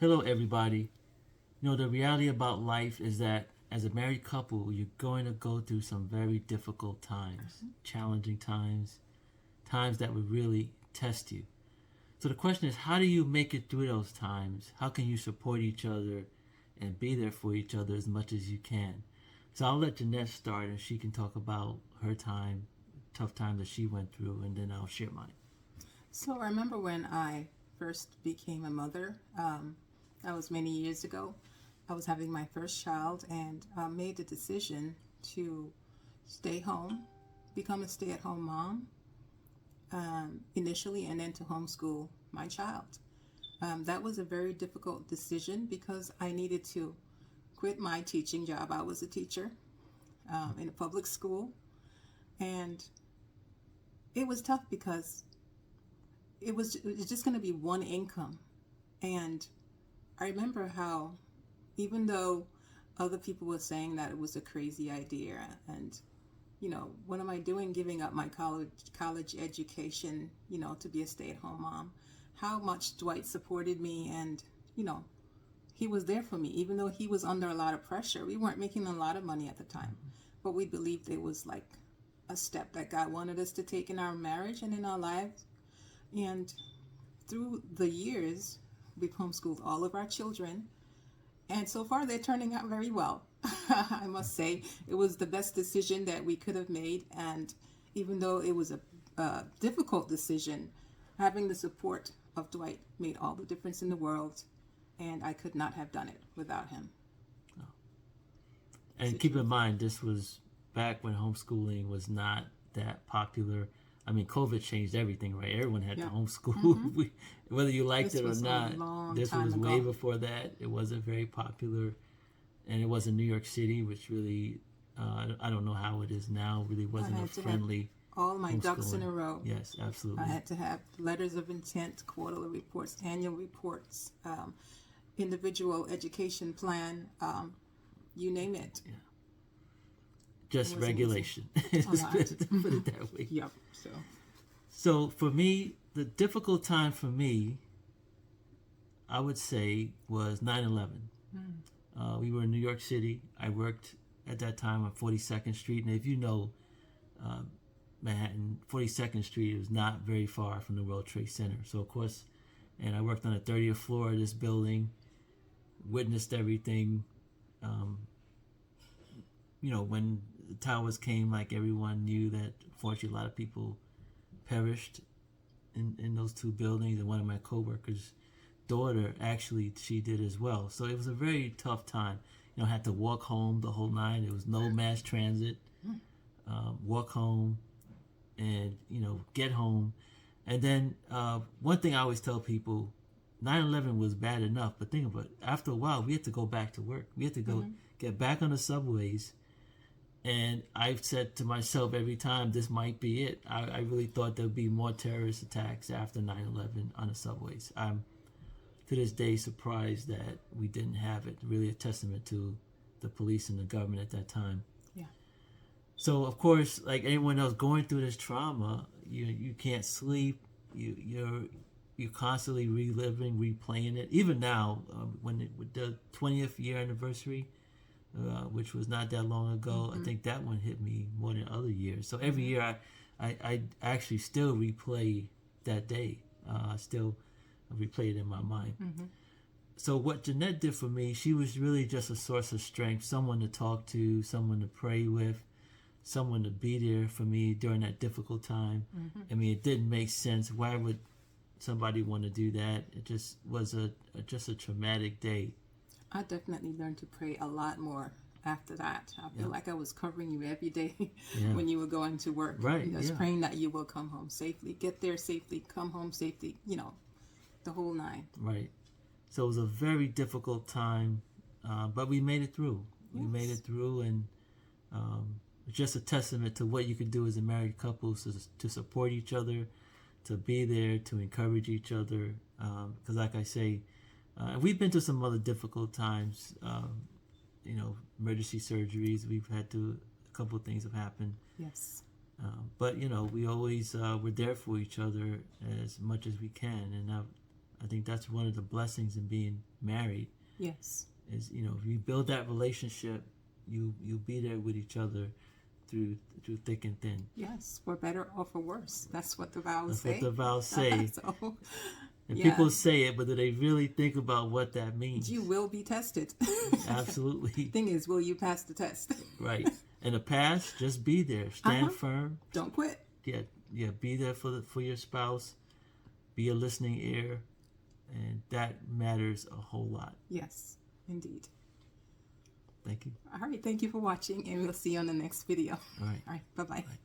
Hello, everybody. The reality about life is that as a married couple, you're going to go through some very difficult times, challenging times, times that would really test you. So the question is, how do you make it through those times? How can you support each other and be there for each other as much as you can? So I'll let Jeannette start and she can talk about her time, tough time that she went through, and then I'll share mine. So I remember when I first became a mother, that was many years ago. I was having my first child and made the decision to stay home, become a stay-at-home mom initially, and then to homeschool my child. That was a very difficult decision because I needed to quit my teaching job. I was a teacher in a public school, and it was tough because it was just going to be one income. And I remember how, even though other people were saying that it was a crazy idea, and what am I doing giving up my college education, to be a stay-at-home mom? How much Dwight supported me, and he was there for me, even though he was under a lot of pressure. We weren't making a lot of money at the time, but we believed it was like a step that God wanted us to take in our marriage and in our lives. And through the years, we've homeschooled all of our children, and so far they're turning out very well. I must say, it was the best decision that we could have made, and even though it was a difficult decision, having the support of Dwight made all the difference in the world, and I could not have done it without him. And keep in mind, this was back when homeschooling was not that popular. I mean, COVID changed everything, right? Everyone had to homeschool, whether you liked it or not. This was way before that. It wasn't very popular, and it was in New York City, which really, I don't know how it is now. Really wasn't a friendly. All my ducks in a row. Yes, absolutely. I had to have letters of intent, quarterly reports, annual reports, individual education plan, you name it. Yeah. Just regulation. Put it that way. Yep. So for me, the difficult time for me, I would say, was 9/11. We were in New York City. I worked at that time on 42nd Street, and if you know Manhattan, 42nd Street is not very far from the World Trade Center. So of course, and I worked on the 30th floor of this building, witnessed everything. When the towers came, like everyone knew that unfortunately a lot of people perished in those two buildings, and one of my coworkers' daughter, actually, she did as well. So it was a very tough time. Had to walk home the whole night. There was no mass transit. Walk home and, get home. And then one thing I always tell people, 9/11 was bad enough, but think about it. After a while, we had to go back to work. We had to go get back on the subways. And I've said to myself every time, this might be it. I really thought there'd be more terrorist attacks after 9/11 on the subways. I'm, to this day, surprised that we didn't have it. Really a testament to the police and the government at that time. Yeah. So, of course, like anyone else going through this trauma, you can't sleep. You're constantly reliving, replaying it. Even now, with the 20th year anniversary, which was not that long ago, I think that one hit me more than other years. So every year I actually still replay that day. I still replay it in my mind. So what Jeannette did for me, she was really just a source of strength, someone to talk to, someone to pray with, someone to be there for me during that difficult time. I mean, it didn't make sense. Why would somebody want to do that? It just was a traumatic day. I definitely learned to pray a lot more after that. I feel like I was covering you every day when you were going to work. Right. Just praying that you will come home safely, get there safely, come home safely, the whole nine. Right. So it was a very difficult time, but we made it through. Yes. We made it through, and it's just a testament to what you can do as a married couple to support each other, to be there, to encourage each other. Because like I say, we've been through some other difficult times, emergency surgeries. We've had to, a couple of things have happened. Yes. But, we always, we're there for each other as much as we can. And I think that's one of the blessings in being married. Yes. Is, you know, if you build that relationship, you'll be there with each other through thick and thin. Yes, for better or for worse. That's what the vows say. That's what the vows say. So, and yeah. people say it, but do they really think about what that means? You will be tested. Absolutely. Thing is, will you pass the test? Right. In the past, just be there. Stand firm. Don't quit. Yeah. Be there for your spouse. Be a listening ear, and that matters a whole lot. Yes, indeed. Thank you. All right. Thank you for watching, and we'll see you on the next video. All right. Bye-bye. Bye.